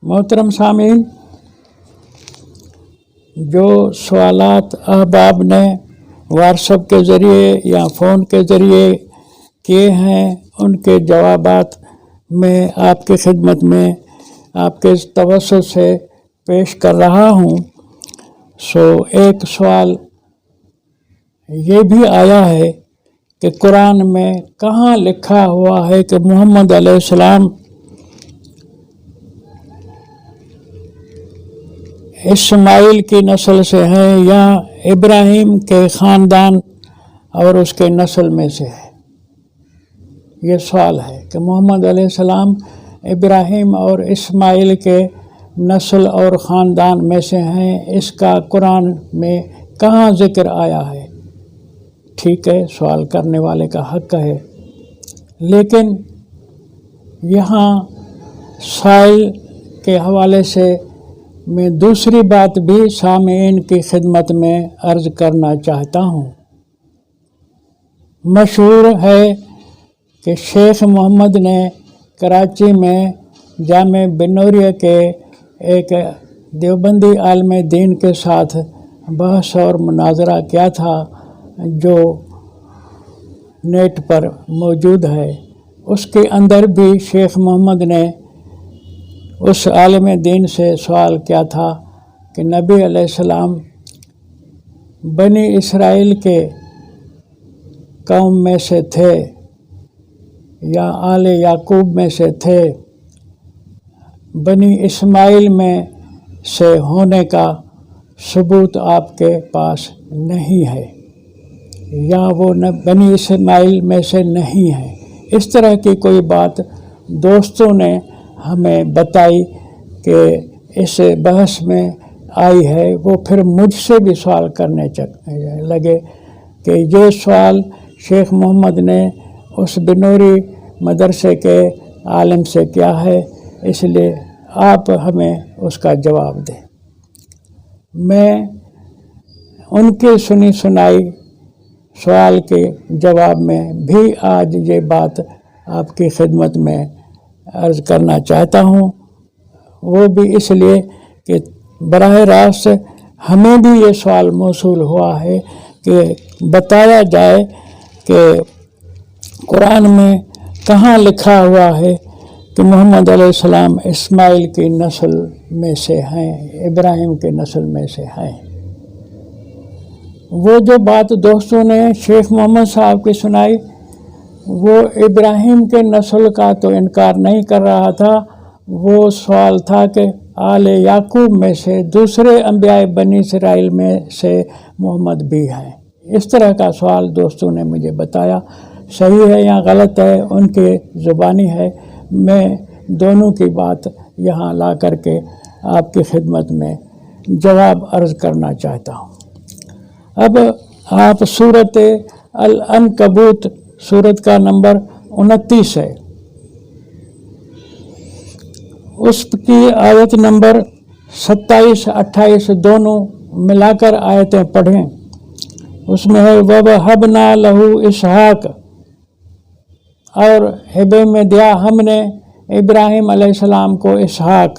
मोहतरम सामीन, जो सवालात अहबाब ने व्हाट्सएप के ज़रिए या फ़ोन के ज़रिए किए हैं, उनके जवाबात मैं आपकी खिदमत में आपके तवज्जुह से पेश कर रहा हूँ। एक सवाल ये भी आया है कि कुरान में कहाँ लिखा हुआ है कि मोहम्मद अलैहिस्सलाम इस्माइल की नस्ल से हैं या इब्राहिम के ख़ानदान और उसके नस्ल में से है। ये सवाल है कि मोहम्मद अलैहिस्सलाम इब्राहिम और इस्माइल के नस्ल और ख़ानदान में से हैं, इसका कुरान में कहाँ ज़िक्र आया है। ठीक है, सवाल करने वाले का हक़ है, लेकिन यहाँ साइल के हवाले से मैं दूसरी बात भी सामीन की खिदमत में अर्ज़ करना चाहता हूँ। मशहूर है कि शेख मोहम्मद ने कराची में जामे बिनौरिया के एक देवबंदी आलिम दीन के साथ बहस और मुनाजरा किया था, जो नेट पर मौजूद है। उसके अंदर भी शेख मोहम्मद ने उस आलिम दीन से सवाल किया था कि नबी अलैहिस्सलाम बनी इसराइल के कौम में से थे या आले याकूब में से थे, बनी इस्माइल में से होने का सबूत आपके पास नहीं है या वो न बनी इस्माइल में से नहीं है। इस तरह की कोई बात दोस्तों ने हमें बताई कि इस बहस में आई है। वो फिर मुझसे भी सवाल करने लगे कि ये सवाल शेख मोहम्मद ने उस बिनौरी मदरसे के आलिम से किया है, इसलिए आप हमें उसका जवाब दें। मैं उनके सुनी सुनाई सवाल के जवाब में भी आज ये बात आपकी खिदमत में अर्ज़ करना चाहता हूँ। वो भी इसलिए कि बराह रास्त हमें भी ये सवाल मौसूल हुआ है कि बताया जाए कि कुरान में कहाँ लिखा हुआ है कि मोहम्मद अलैहिस्सलाम इस्माइल की नस्ल में से हैं, इब्राहिम के नस्ल में से हैं। वो जो बात दोस्तों ने शेख मोहम्मद साहब की सुनाई, वो इब्राहिम के नस्ल का तो इनकार नहीं कर रहा था। वो सवाल था कि आले याकूब में से दूसरे अंबिया बनी इसराइल में से मोहम्मद भी हैं। इस तरह का सवाल दोस्तों ने मुझे बताया। सही है या गलत है, उनके ज़ुबानी है। मैं दोनों की बात यहाँ ला करके आपकी खिदमत में जवाब अर्ज़ करना चाहता हूँ। अब आप सूरत अल-अनकबूत सूरत का नंबर 29 है, उसकी आयत नंबर 27-28 दोनों मिलाकर आयतें पढ़ें। उसमें है ववहबना लहू इसहाक, और हिबे में दिया हमने इब्राहिम अलैहिस्सलाम को इसहाक,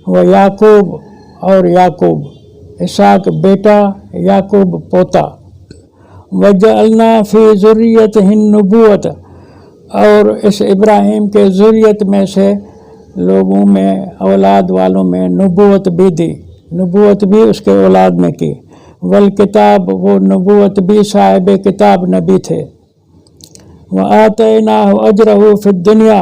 व याकूब और याकूब, इसहाक बेटा याकूब पोता, वजअलना फ़ी ज़ुर्रियतिहिन नबुव्वत, और इस इब्राहिम के ज़ुर्रियत में से लोगों में औलाद वालों में नबुव्वत भी दी, नबुव्वत भी उसके औलाद में की। वल किताब, वो नबुव्वत भी साहिब किताब नबी थे। व आतैनाहु अजरहु फ़िद दुनिया,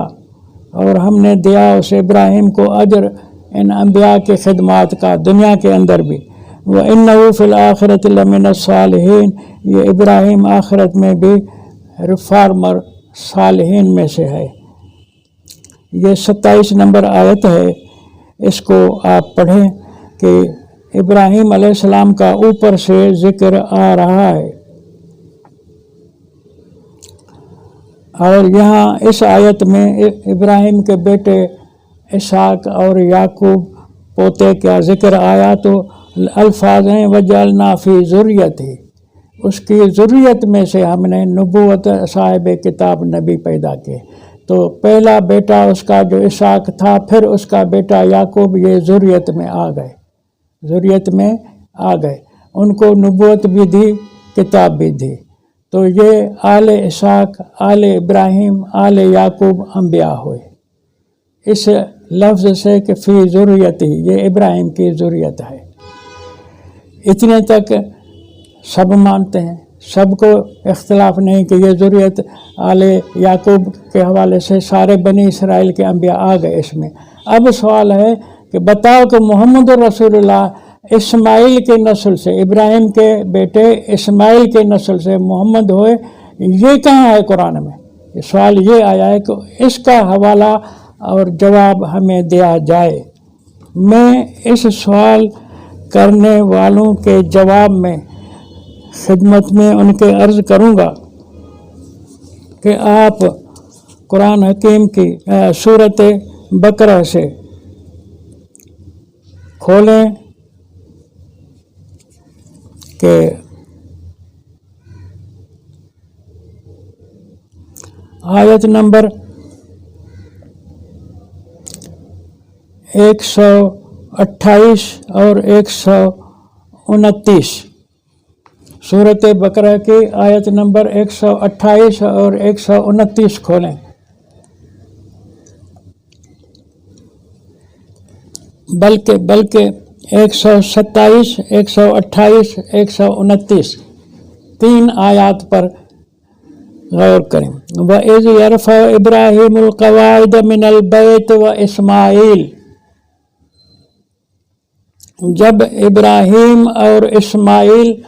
और हमने दिया उस इब्राहिम को अजर इन अंबिया के खिदमात का दुनिया के अंदर भी। व इन्नहु फ़िल आखिरति लमिनस सालिहीन, ये इब्राहिम आखिरत में भी रिफार्मर सालिहीन में से है। ये 27 नंबर आयत है, इसको आप पढ़ें कि इब्राहिम अलैहिस्सलाम का ऊपर से ज़िक्र आ रहा है। और यहाँ इस आयत में इब्राहिम के बेटे इसहाक और याकूब पोते का ज़िक्र आया, तो अल्फाज हैं वजअलना फ़ी ज़ुर्रियतिही, उसकी ज़ुर्रियत में से हमने नबुव्वत साहिब किताब नबी पैदा किए। तो पहला बेटा उसका जो इसाक था, फिर उसका बेटा याकूब, ये ज़ुर्रियत में आ गए। उनको नबूवत भी दी, किताब भी दी। तो ये आले इसाक, आले इब्राहिम, आले याकूब अम्बिया हुए। इस लफ्ज़ से कि फ़ी ज़ुर्रियत ही, ये इब्राहिम की ज़ुर्रियत है। इतने तक सब मानते हैं, सबको इख्तलाफ नहीं कि ये ज़ुर्रियत आले याकूब के हवाले से सारे बनी इसराइल के अम्बिया आ गए इसमें। अब सवाल है कि बताओ कि मोहम्मद रसूलुल्लाह इस्माइल के नस्ल से, इब्राहिम के बेटे इस्माइल के नस्ल से मोहम्मद हुए, ये कहाँ है कुरान में? ये सवाल ये आया है कि इसका हवाला और जवाब हमें दिया जाए। मैं इस सवाल करने वालों के जवाब में खिदमत में उनके अर्ज़ करूँगा कि आप कुरान हकीम की सूरत बकरा से खोलें कि आयत नंबर 128 और 129, सूरत बकरा की आयत नंबर 128 और 129 खोलें। बल्कि 127, 128, 129 तीन आयात पर गौर करें। व इज़ यरफ़अ इब्राहीमुल क़वाइद मिनल बैत व इस्माईल, जब इब्राहीम और इस्माईल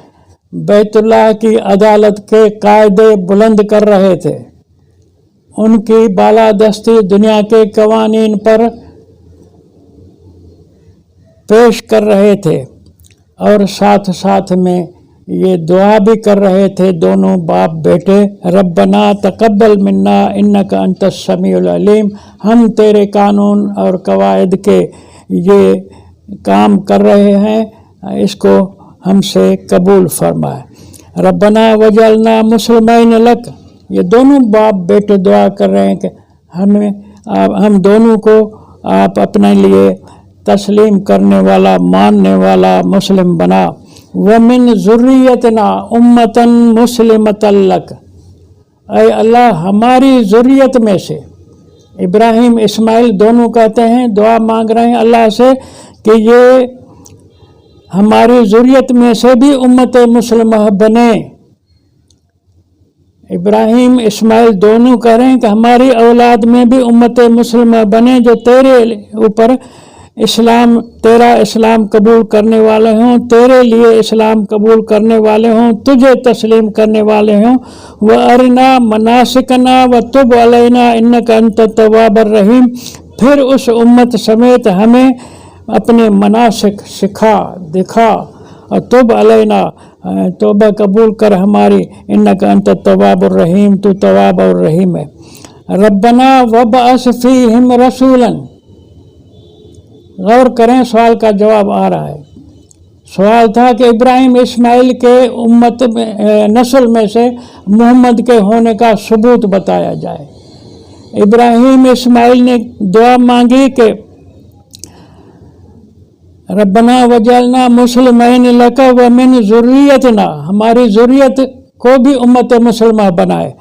बैतुल्लाह की अदालत के कायदे बुलंद कर रहे थे, उनकी बालादस्ती दुनिया के कवानीन पर पेश कर रहे थे, और साथ साथ में ये दुआ भी कर रहे थे दोनों बाप बेटे, रब्बना तक़ब्बल मिन्ना इन्नका अंतस समीउल अलीम, हम तेरे कानून और कवायद के ये काम कर रहे हैं, इसको हमसे कबूल फरमाए। रब्बना वजअलना मुस्लिमैन लक, ये दोनों बाप बेटे दुआ कर रहे हैं कि हम दोनों को आप अपने लिए तस्लीम करने वाला, मानने वाला मुस्लिम बना। वमिन ज़ुर्रियतना उम्मतन मुस्लिमतन लक, ऐ अल्लाह हमारी ज़ुर्रियत में से, इब्राहिम इस्माइल दोनों कहते हैं, दुआ मांग रहे हैं अल्लाह से कि ये हमारी ज़ुर्रियत में से भी उम्मत मुस्लिमा बने। इब्राहिम इस्माइल दोनों कह रहे हैं कि हमारी औलाद में भी उम्मत मुस्लिमा बने, जो तेरे ऊपर इस्लाम, तेरा इस्लाम कबूल करने वाले हों, तेरे लिए इस्लाम कबूल करने वाले हों, तुझे तस्लीम करने वाले हों। व अरिना मनासिकना व तुब अलैना इन्नका अंतत तव्वाबुर रहीम, फिर उस उम्मत समेत हमें अपने मनासिक सिखा, दिखा, और तुब अलैना, तौबा कबूल कर हमारी, इन्नका अंतत तव्वाबुर रहीम, तू तव्वाब और रहीम है। रब्बना वबअस फीहिम रसूलन, गौर करें सवाल का जवाब आ रहा है। सवाल था कि इब्राहिम इस्माइल के उम्मत में, नस्ल में से मोहम्मद के होने का सबूत बताया जाए। इब्राहिम इस्माइल ने दुआ मांगी कि रब्बना वजअलना मुस्लिमैन लक व मिन ज़ुर्रियतना, हमारी ज़ुर्रियत को भी उम्मत मुसलमा बनाए।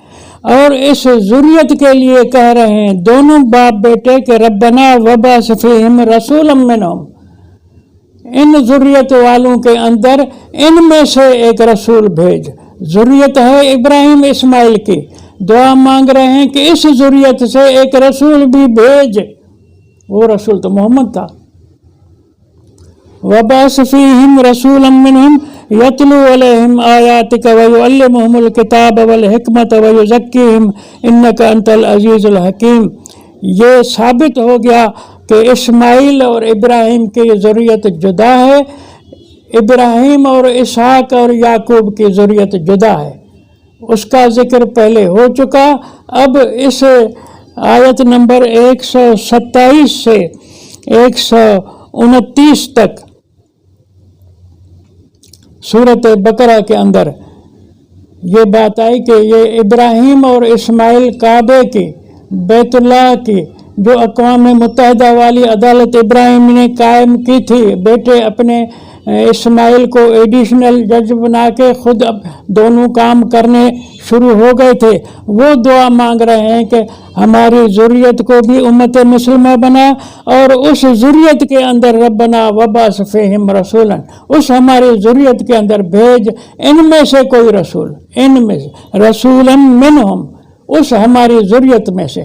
और इस ज़ुर्रियत के लिए कह रहे हैं दोनों बाप बेटे के रब्बना वबअस फीहिम रसूलन मिनहुम, इन ज़ुर्रियत वालों के अंदर इनमें से एक रसूल भेज। ज़ुर्रियत है इब्राहिम इस्माइल की, दुआ मांग रहे हैं कि इस ज़ुर्रियत से एक रसूल भी भेज। वो रसूल तो मोहम्मद था। वबअस फीहिम रसूलन मिनहुम यतलू अलैहिम आयातिका व युअल्लिमुहुमुल किताब वल हिकमत व युज़क्कीहिम इन्नका अंतल अज़ीज़ुल हकीम। ये साबित हो गया कि इस्माइल और इब्राहिम की ज़ुर्रियत जुदा है, इब्राहिम और इसहाक और याकूब की ज़ुर्रियत जुदा है। उसका जिक्र पहले हो चुका। अब इस आयत नंबर 127 से 129 तक सूरत बकरा के अंदर ये बात आई कि ये इब्राहिम और इस्माइल काबे की बैतुल्लाह की जो अक़वाम मुत्तहिदा वाली अदालत इब्राहिम ने कायम की थी, बेटे अपने इस्माइल को एडिशनल जज बना के खुद अब दोनों काम करने शुरू हो गए थे, वो दुआ मांग रहे हैं कि हमारी ज़ुर्रियत को भी उम्मत मुस्लिमा बना और उस ज़ुर्रियत के अंदर रब्बना वबास फ़ीहिम रसूलन, उस हमारी ज़ुर्रियत के अंदर भेज इनमें से कोई रसूल, इनमें से रसूलन मिनहुम, उस हमारी ज़ुर्रियत में से।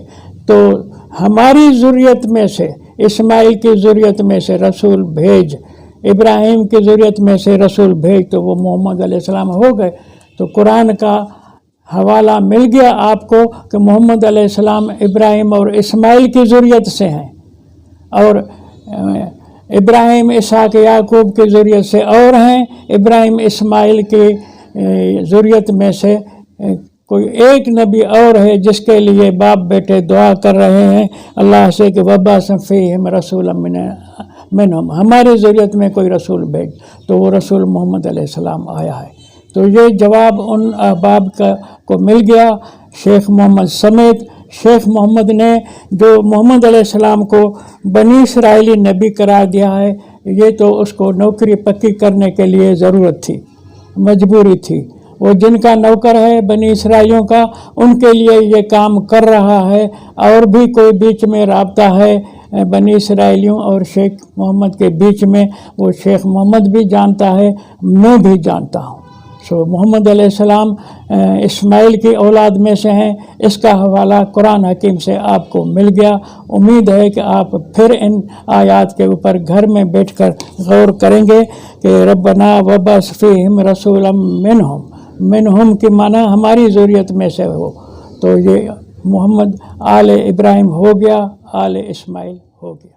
तो हमारी ज़ुर्रियत में से, इस्माइल की ज़ुर्रियत में से रसूल भेज, इब्राहिम की ज़ुर्रियत में से रसूल भेज, तो वो मोहम्मद अलैहिस्सलाम हो गए। तो कुरान का हवाला मिल गया आपको कि मोहम्मद अलैहिस्सलाम इब्राहिम और इस्माइल की ज़ुर्रियत से हैं, और इब्राहिम इसहाक याकूब की ज़ुर्रियत से और हैं, इब्राहिम इस्माइल की ज़ुर्रियत में से कोई एक नबी और है जिसके लिए बाप बेटे दुआ कर रहे हैं अल्लाह से कि वबास फ़ीहिम रसूलन मिनहुम, हमारी ज़ुर्रियत में कोई रसूल भेज। तो वो रसूल मोहम्मद अलैहिस्सलाम आया है। तो ये जवाब उन अहबाब को मिल गया शेख मोहम्मद समेत। शेख मोहम्मद ने जो मोहम्मद अलैहिस्सलाम को बनी इसराइली नबी करार दिया है, ये तो उसको नौकरी पक्की करने के लिए ज़रूरत थी, मजबूरी थी। वो जिनका नौकर है बनी इसराइलियों का, उनके लिए ये काम कर रहा है। और भी कोई बीच में राब्ता है बनी इसराइलियों और शेख मोहम्मद के बीच में, वो शेख मोहम्मद भी जानता है, मैं भी जानता हूँ। सो मोहम्मद अलैहिस्सलाम इस्माइल की औलाद में से हैं। इसका हवाला कुरान हकीम से आपको मिल गया। उम्मीद है कि आप फिर इन आयात के ऊपर घर में बैठकर गौर करेंगे कि रब्बना वबास फ़ीहिम रसूलन मिनहुम, मिनहुम की माना हमारी ज़ुर्रियत में से हो। तो ये मोहम्मद आले इब्राहिम हो गया, आले इस्माइल हो गया।